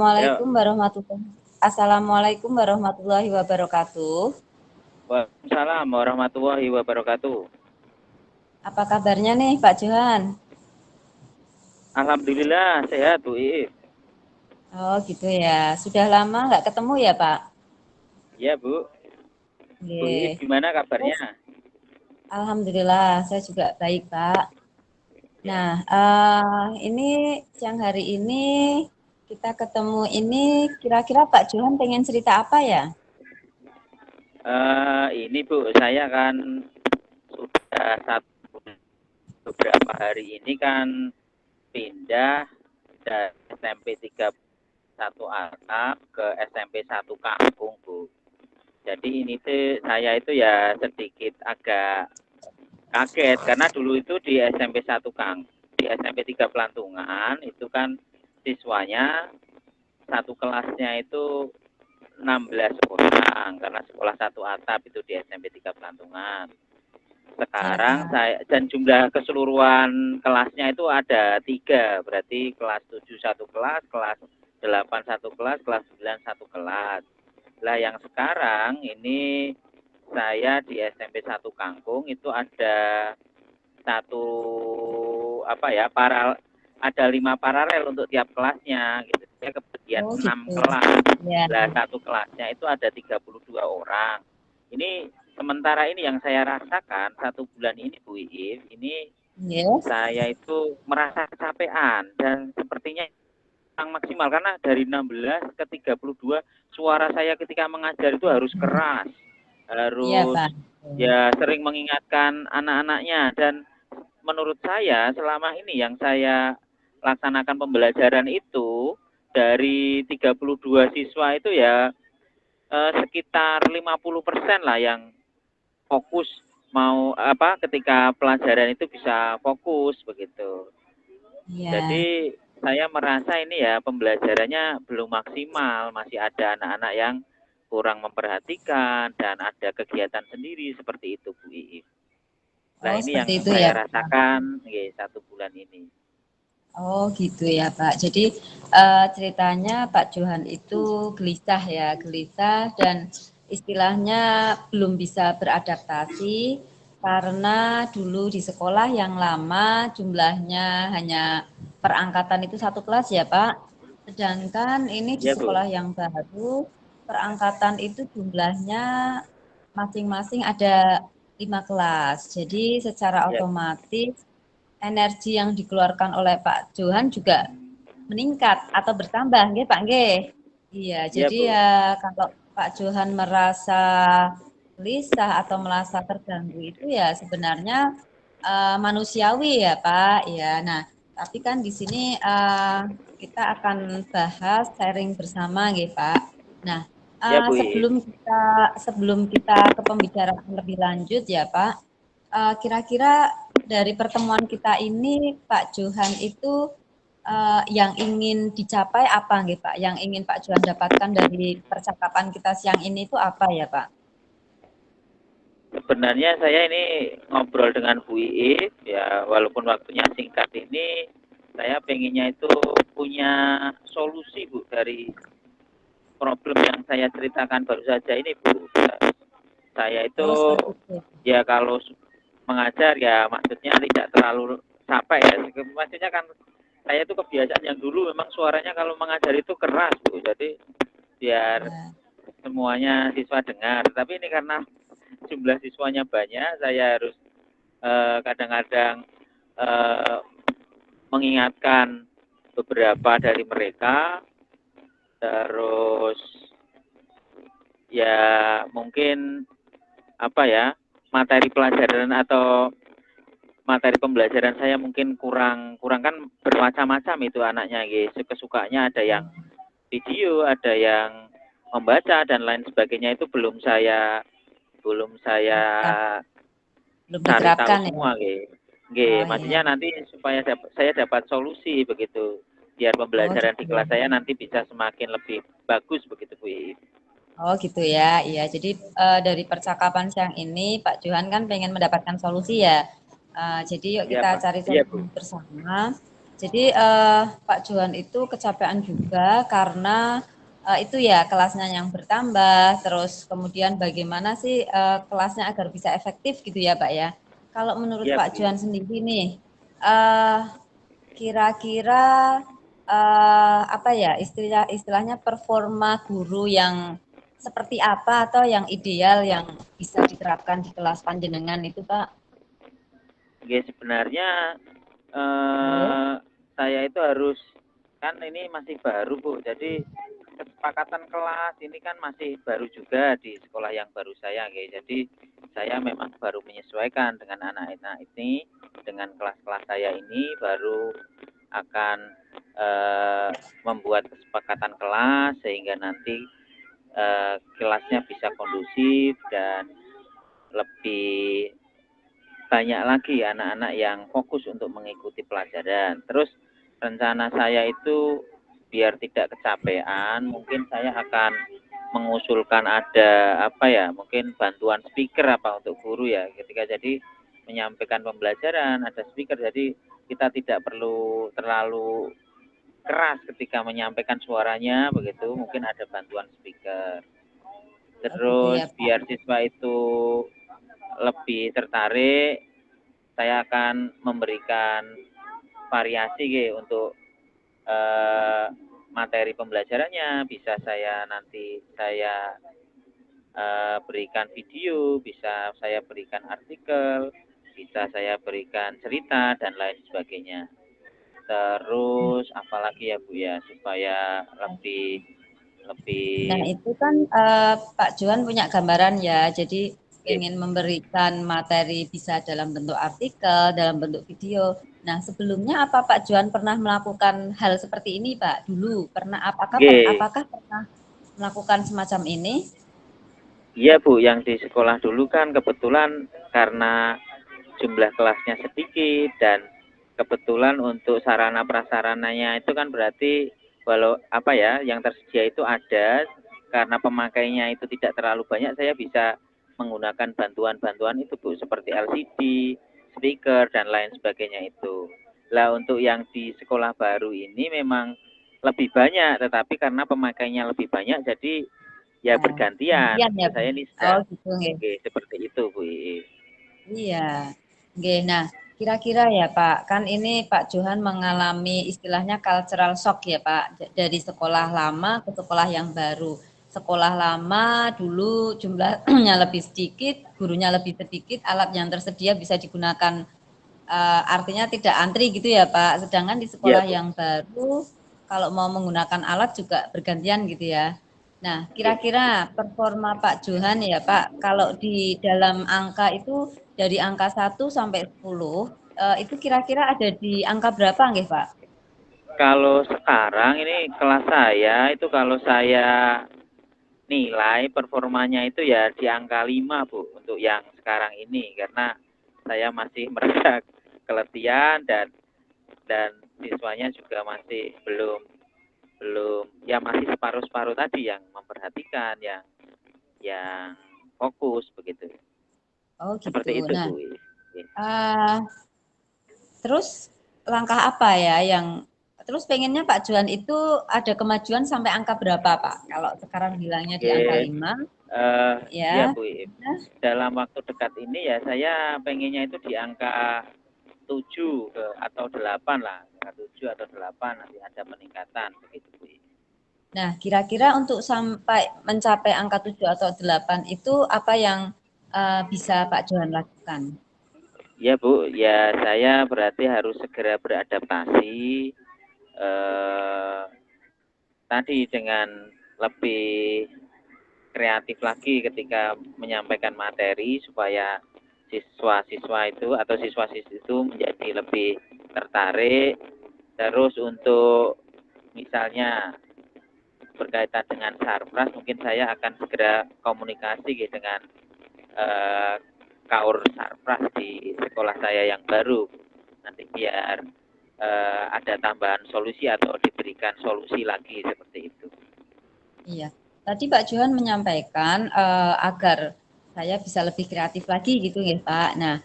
Ya, Assalamualaikum warahmatullahi wabarakatuh. Waalaikumsalam warahmatullahi wabarakatuh. Apa kabarnya nih Pak Johan? Alhamdulillah sehat Bu Iif. Oh gitu ya. Sudah lama nggak ketemu ya Pak? Ya Bu, Bu Iif Oke. gimana kabarnya? Terus, Alhamdulillah saya juga baik Pak. Ya, Nah, ini siang hari ini kita ketemu ini kira-kira Pak Johan pengen cerita apa ya? ini Bu, saya kan sudah beberapa hari ini kan pindah dari SMP 31 Atap ke SMP 1 Kampung Bu. Jadi ini tuh saya itu ya sedikit agak kaget karena dulu itu di SMP 1 Kang, di SMP 3 Pelantungan itu kan siswanya satu kelasnya itu 16 orang karena sekolah satu atap itu di SMP 3 Pelantungan. Ya Sekarang Pak. saya dan jumlah keseluruhan kelasnya itu ada 3, berarti kelas 7 satu kelas, kelas 8 satu kelas, kelas 9 satu kelas. Lah yang sekarang ini saya di SMP 1 Kangkung itu ada satu apa ya ada 5 paralel untuk tiap kelasnya gitu. Saya kebagian Oh 6 gitu. kelas. Ya. Lah satu kelasnya itu ada 32 orang. Ini sementara ini yang saya rasakan 1 bulan ini Bu Iif, ini Yes. saya itu merasa kecapean dan sepertinya kurang maksimal karena dari 16 ke 32 suara saya ketika mengajar itu harus keras, Iya harus Pak. ya sering mengingatkan anak-anaknya dan menurut saya selama ini yang saya laksanakan pembelajaran itu dari 32 siswa itu ya sekitar 50% lah yang fokus mau apa ketika pelajaran itu bisa fokus begitu. Iya. Jadi saya merasa ini ya pembelajarannya belum maksimal, masih ada anak-anak yang kurang memperhatikan dan ada kegiatan sendiri seperti itu Bu Iif. Nah Oh ini seperti yang itu ya saya Pak. rasakan ya, 1 bulan ini. Oh gitu ya Pak. Jadi ceritanya Pak Johan itu gelisah ya, gelisah dan istilahnya belum bisa beradaptasi karena dulu di sekolah yang lama jumlahnya hanya perangkatan itu satu kelas ya Pak. Sedangkan ini di Ya Bu. sekolah yang baru perangkatan itu jumlahnya masing-masing ada 5 kelas. Jadi secara Ya, otomatis energi yang dikeluarkan oleh Pak Johan juga meningkat atau bertambah, nggih Pak nggih. Iya, ya jadi Bu. ya kalau Pak Johan merasa gelisah atau merasa terganggu itu ya sebenarnya manusiawi ya Pak. Ya, nah tapi kan di sini kita akan bahas sharing bersama nggih Pak. Nah, Ya Bu Iif. sebelum kita ke pembicaraan lebih lanjut ya Pak, kira-kira dari pertemuan kita ini Pak Johan itu yang ingin dicapai apa nggih Pak? Yang ingin Pak Johan dapatkan dari percakapan kita siang ini itu apa ya Pak? Sebenarnya saya ini ngobrol dengan Bu Iif ya walaupun waktunya singkat ini saya pengennya itu punya solusi Bu dari problem yang saya ceritakan baru saja ini Bu. Saya itu Oh seperti itu. ya kalau mengajar ya maksudnya tidak terlalu capek ya. Maksudnya kan saya itu kebiasaan yang dulu memang suaranya kalau mengajar itu keras Bu. Jadi biar Ya. semuanya siswa dengar. Tapi ini karena jumlah siswanya banyak, saya harus kadang-kadang mengingatkan beberapa dari mereka, terus ya mungkin apa ya materi pelajaran atau materi pembelajaran saya mungkin kurang kurang kan bermacam-macam itu anaknya gitu kesukanya ada yang video ada yang membaca dan lain sebagainya itu belum saya Belum cari tahu diterapkan ya. semua gitu. Nggih, Oh iya. maksudnya nanti supaya saya dapat solusi begitu. Biar Oh pembelajaran gitu di ya. kelas saya nanti bisa semakin lebih bagus begitu Bu. Oh gitu ya. Iya. Jadi dari percakapan siang ini Pak Johan kan pengen mendapatkan solusi ya. Jadi yuk Iya kita Pak. cari Iya solusi Bu. bersama. Jadi Pak Johan itu kecapean juga karena itu ya kelasnya yang bertambah, terus kemudian bagaimana sih kelasnya agar bisa efektif gitu ya Pak ya. Kalau menurut Iya, Pak Bu. Johan sendiri nih, eh, kira-kira apa ya istilahnya performa guru yang seperti apa atau yang ideal yang bisa diterapkan di kelas panjenengan itu Pak? Oke, sebenarnya Oke. saya itu harus, kan ini masih baru Bu, jadi kesepakatan kelas ini kan masih baru juga di sekolah yang baru saya, oke. Jadi saya memang baru menyesuaikan dengan anak-anak ini, dengan kelas-kelas saya ini baru akan membuat kesepakatan kelas sehingga nanti kelasnya bisa kondusif dan lebih banyak lagi anak-anak yang fokus untuk mengikuti pelajaran. Terus rencana saya itu biar tidak kecapean, mungkin saya akan mengusulkan ada apa ya, mungkin bantuan speaker apa untuk guru ya. Ketika jadi menyampaikan pembelajaran ada speaker, jadi kita tidak perlu terlalu keras ketika menyampaikan suaranya begitu, mungkin ada bantuan speaker. Oh gitu Terus ya Pak. biar siswa itu lebih tertarik, saya akan memberikan variasi untuk materi pembelajarannya. Bisa saya nanti berikan video, bisa saya berikan artikel, bisa saya berikan cerita dan lain sebagainya. Terus apalagi ya Bu ya, supaya lebih Nah, lebih itu kan Pak Johan punya gambaran ya. Jadi eh, ingin memberikan materi bisa dalam bentuk artikel, dalam bentuk video. Nah, sebelumnya apa Pak Johan pernah melakukan hal seperti ini, Pak? Dulu pernah apakah pernah melakukan semacam ini? iya Bu, yang di sekolah dulu kan kebetulan karena jumlah kelasnya sedikit dan kebetulan untuk sarana prasarananya itu kan berarti walau apa ya yang tersedia itu ada, karena pemakainya itu tidak terlalu banyak, saya bisa menggunakan bantuan-bantuan itu Bu, seperti LCD, speaker dan lain sebagainya itu. Lah untuk yang di sekolah baru ini memang lebih banyak, tetapi karena pemakainya lebih banyak jadi ya Nah, bergantian. gantian ya, Pak. Saya ini Oh, sedang gitu nggih. seperti itu Bu. Iya. Oke, nah kira-kira ya Pak, kan ini Pak Johan mengalami istilahnya cultural shock ya Pak, dari sekolah lama ke sekolah yang baru. Sekolah lama dulu jumlahnya lebih sedikit, gurunya lebih sedikit, alat yang tersedia bisa digunakan artinya tidak antri gitu ya Pak. Sedangkan di Iya sekolah Bu. yang baru kalau mau menggunakan alat juga bergantian gitu ya. Nah, kira-kira performa Pak Johan ya Pak, kalau di dalam angka itu dari angka 1 sampai 10, itu kira-kira ada di angka berapa nggih Pak? Kalau sekarang ini kelas saya itu kalau saya nilai performanya itu ya di angka 5 Bu untuk yang sekarang ini, karena saya masih merasa keletihan dan siswanya juga masih belum belum ya masih separuh-separuh tadi yang memperhatikan, yang fokus begitu. Oh gitu. Seperti itu Nah, Bu. uh, terus langkah apa ya yang terus pengennya Pak Johan itu ada kemajuan sampai angka berapa Pak? Kalau sekarang bilangnya di angka Oke, 5, ya ya. Bu, dalam waktu dekat ini ya saya pengennya itu di angka 7 atau 8 lah, angka 7 atau 8 nanti ada peningkatan begitu Bu. Nah, kira-kira untuk sampai mencapai angka 7 atau 8 itu apa yang bisa Pak Johan lakukan? Ya Bu, ya saya berarti harus segera beradaptasi tadi dengan lebih kreatif lagi ketika menyampaikan materi supaya siswa-siswa itu atau siswa-siswi itu menjadi lebih tertarik. Terus untuk misalnya berkaitan dengan sarpras, mungkin saya akan segera komunikasi dengan eh, kaur sarpras di sekolah saya yang baru, nanti biar ada tambahan solusi atau diberikan solusi lagi seperti itu. Iya, tadi Pak Johan menyampaikan agar saya bisa lebih kreatif lagi gitu ya Pak. Nah,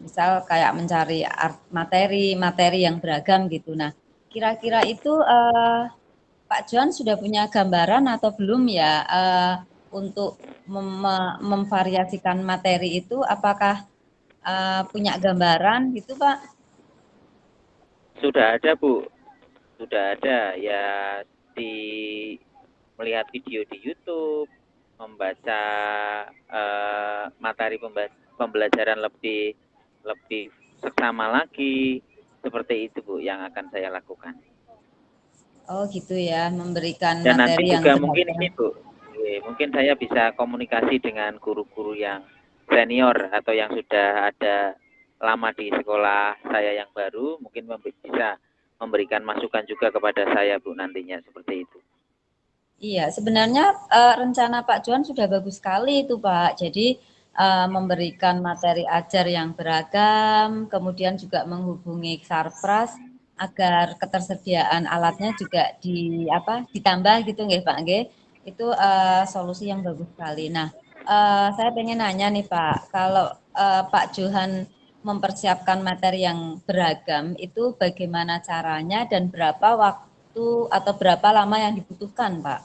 misal kayak mencari materi yang beragam gitu. Nah, kira-kira itu Pak John sudah punya gambaran atau belum ya untuk memvariasikan materi itu? Apakah punya gambaran gitu, Pak? Sudah ada, Bu. Sudah ada ya, di melihat video di YouTube, membaca materi pembelajaran lebih lebih seksama lagi, seperti itu Bu yang akan saya lakukan. Oh gitu ya, memberikan Dan nanti materi yang juga mungkin beragam. ini Bu, mungkin saya bisa komunikasi dengan guru-guru yang senior atau yang sudah ada lama di sekolah saya yang baru, mungkin bisa memberikan masukan juga kepada saya Bu nantinya, seperti itu. Iya, sebenarnya rencana Pak Johan sudah bagus sekali itu Pak. Jadi memberikan materi ajar yang beragam, kemudian juga menghubungi Sarpras agar ketersediaan alatnya juga ditambah gitu nggih Pak nggih. Itu solusi yang bagus sekali. Nah, saya pengen nanya nih Pak, kalau Pak Johan mempersiapkan materi yang beragam itu bagaimana caranya dan berapa waktu atau berapa lama yang dibutuhkan Pak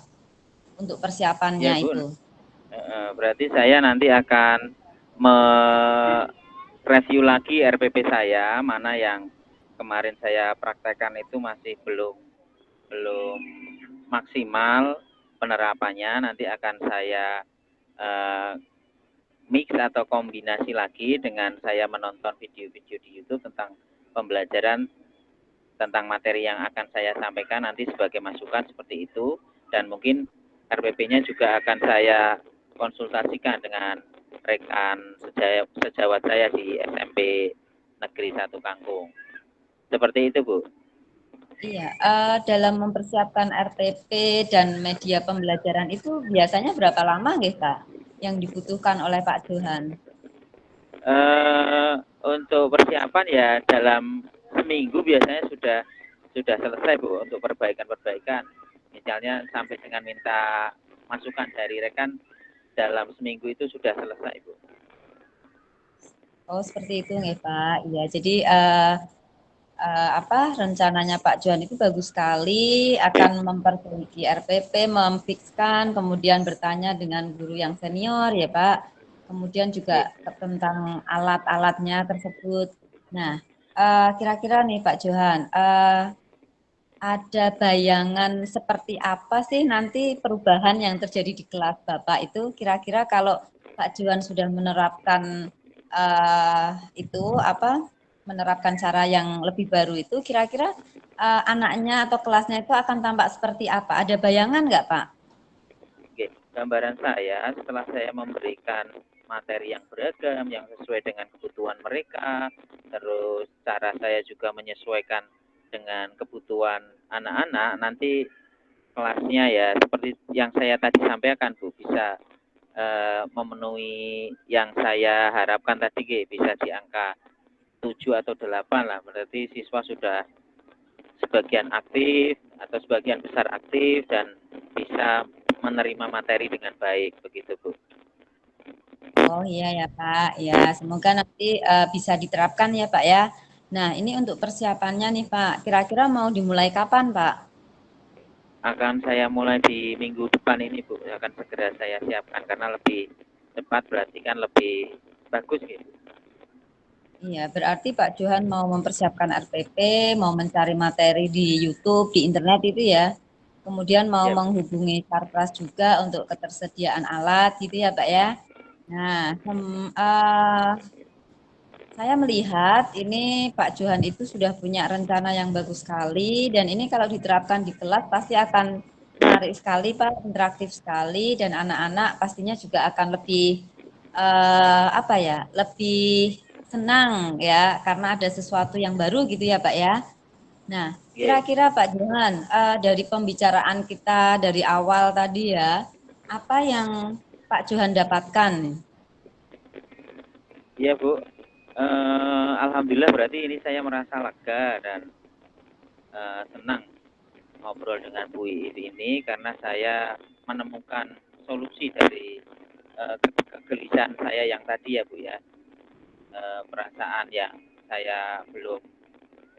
untuk persiapannya Ya Bu, itu? berarti saya nanti akan mereview lagi RPP saya, mana yang kemarin saya praktekkan itu masih belum belum maksimal penerapannya. Nanti akan saya uh, mix atau kombinasi lagi dengan saya menonton video-video di YouTube tentang pembelajaran tentang materi yang akan saya sampaikan nanti sebagai masukan seperti itu, dan mungkin RPP-nya juga akan saya konsultasikan dengan rekan sejawat saya di SMP Negeri 1 Kangkung. Seperti itu, Bu. Iya, dalam mempersiapkan RTP dan media pembelajaran itu biasanya berapa lama nggih Pak yang dibutuhkan oleh Pak Johan? Untuk persiapan ya dalam seminggu biasanya sudah selesai Bu untuk perbaikan-perbaikan. Misalnya sampai dengan minta masukan dari rekan dalam seminggu itu sudah selesai Bu. Oh seperti itu nggih Pak. Iya, jadi rencananya Pak Johan itu bagus sekali, akan memperbaiki RPP, memfikskan, kemudian bertanya dengan guru yang senior ya Pak. Kemudian juga tentang alat-alatnya tersebut. Nah, kira-kira nih Pak Johan, ada bayangan seperti apa sih nanti perubahan yang terjadi di kelas Bapak itu kira-kira kalau Pak Johan sudah menerapkan menerapkan cara yang lebih baru itu kira-kira anaknya atau kelasnya itu akan tampak seperti apa? Ada bayangan nggak Pak? Oke, gambaran saya setelah saya memberikan materi yang beragam, yang sesuai dengan kebutuhan mereka, terus cara saya juga menyesuaikan dengan kebutuhan anak-anak, nanti kelasnya ya seperti yang saya tadi sampaikan Bu, bisa memenuhi yang saya harapkan tadi, bisa di angka 7 atau 8 lah, berarti siswa sudah sebagian aktif atau sebagian besar aktif dan bisa menerima materi dengan baik, begitu Bu. Oh iya ya Pak, ya semoga nanti bisa diterapkan ya Pak ya. Nah ini untuk persiapannya nih Pak, kira-kira mau dimulai kapan Pak? Akan saya mulai di minggu depan ini Bu, akan segera saya siapkan karena lebih cepat berarti kan lebih bagus gitu. Iya, berarti Pak Johan mau mempersiapkan RPP, mau mencari materi di YouTube, di internet itu ya. Kemudian mau Ya Bu. menghubungi Sarpras juga untuk ketersediaan alat gitu ya Pak ya. Nah, saya melihat ini Pak Johan itu sudah punya rencana yang bagus sekali dan ini kalau diterapkan di kelas pasti akan menarik sekali Pak, interaktif sekali dan anak-anak pastinya juga akan lebih lebih senang ya karena ada sesuatu yang baru gitu ya Pak ya. Nah, Oke. kira-kira Pak Johan dari pembicaraan kita dari awal tadi ya, apa yang Pak Johan dapatkan? Iya Bu, alhamdulillah berarti ini saya merasa lega dan senang ngobrol dengan Bu Ivi ini karena saya menemukan solusi dari kegelisahan saya yang tadi ya Bu ya. perasaan yang saya belum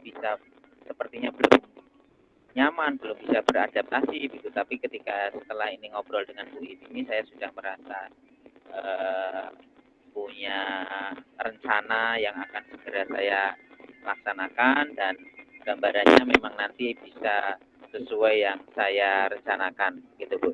bisa, sepertinya belum nyaman, belum bisa beradaptasi gitu. Tapi ketika setelah ini ngobrol dengan Bu ini, saya sudah merasa punya rencana yang akan segera saya laksanakan, dan gambarannya memang nanti bisa sesuai yang saya rencanakan gitu Bu.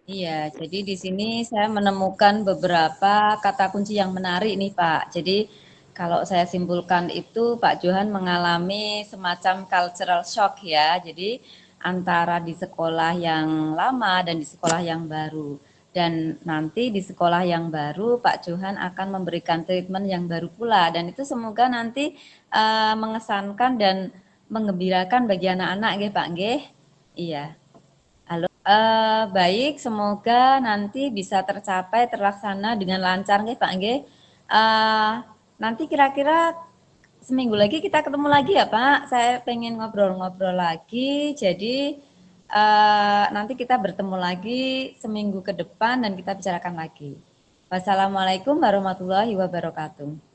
Iya, jadi di sini saya menemukan beberapa kata kunci yang menarik nih Pak. Jadi kalau saya simpulkan itu Pak Johan mengalami semacam cultural shock ya. Jadi antara di sekolah yang lama dan di sekolah yang baru. Dan nanti di sekolah yang baru Pak Johan akan memberikan treatment yang baru pula. Dan itu semoga nanti mengesankan dan menggembirakan bagi anak-anak nggih Pak nggih. Iya. Baik, semoga nanti bisa tercapai, terlaksana dengan lancar nggih Pak nggih. Nanti kira-kira seminggu lagi kita ketemu lagi ya Pak. Saya pengen ngobrol-ngobrol lagi. Jadi nanti kita bertemu lagi seminggu ke depan dan kita bicarakan lagi. Wassalamualaikum warahmatullahi wabarakatuh.